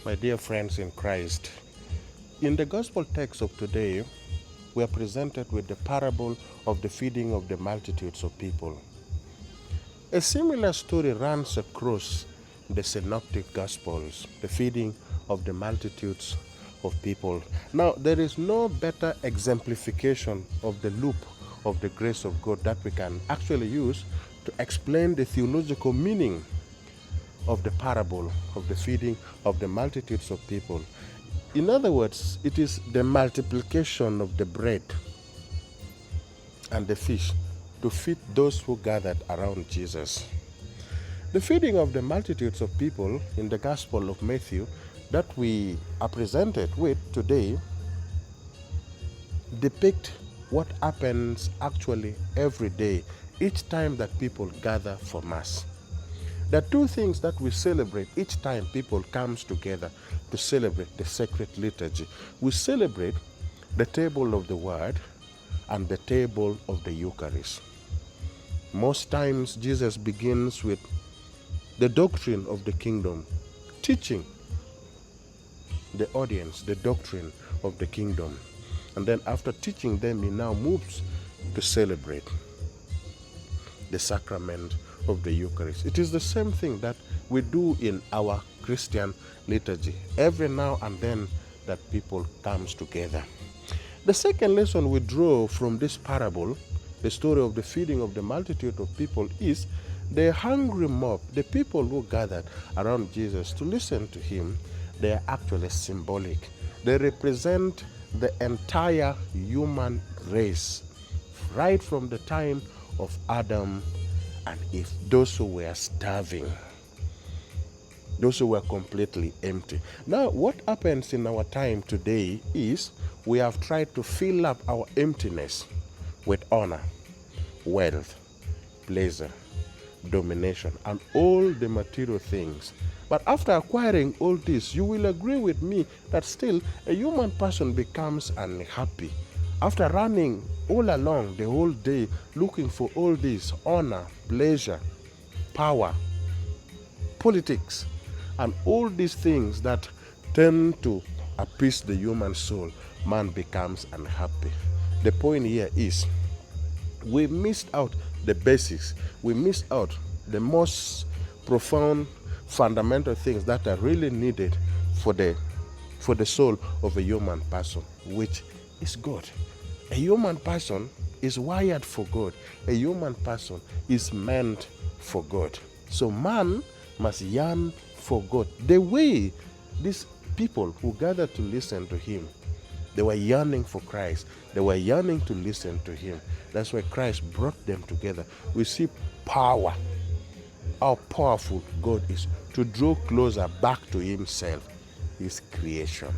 My dear friends in Christ, in the gospel text of today, we are presented with the parable of the feeding of the multitudes of people. A similar story runs across the synoptic gospels, the feeding of the multitudes of people. Now, there is no better exemplification of the loop of the grace of God that we can actually use to explain the theological meaning of the parable of the feeding of the multitudes of people. In other words, it is the multiplication of the bread and the fish to feed those who gathered around Jesus. The feeding of the multitudes of people in the Gospel of Matthew that we are presented with today depict what happens actually every day, each time that people gather for Mass. There are two things that we celebrate each time people comes together to celebrate the sacred liturgy. We celebrate the table of the Word and the table of the Eucharist. Most times Jesus begins with the doctrine of the kingdom, teaching the audience the doctrine of the kingdom. And then after teaching them, he now moves to celebrate the sacrament of the Eucharist. It is the same thing that we do in our Christian liturgy. Every now and then that people comes together. The second lesson we draw from this parable, the story of the feeding of the multitude of people, is the hungry mob, the people who gathered around Jesus to listen to him. They are actually symbolic. They represent the entire human race, right from the time of Adam and Eve, those who were starving, those who were completely empty. Now, what happens in our time today is we have tried to fill up our emptiness with honor, wealth, pleasure, domination, and all the material things. But after acquiring all this, you will agree with me that still a human person becomes unhappy. After running all along the whole day looking for all this honor, pleasure, power, politics, and all these things that tend to appease the human soul, man becomes unhappy. The point here is we missed out the basics. We missed out the most profound, fundamental things that are really needed for the soul of a human person, which is God. A human person is wired for God. A human person is meant for God. So man must yearn for God. The way these people who gathered to listen to him, they were yearning for Christ. They were yearning to listen to him. That's why Christ brought them together. We see power, how powerful God is to draw closer back to himself, his creation.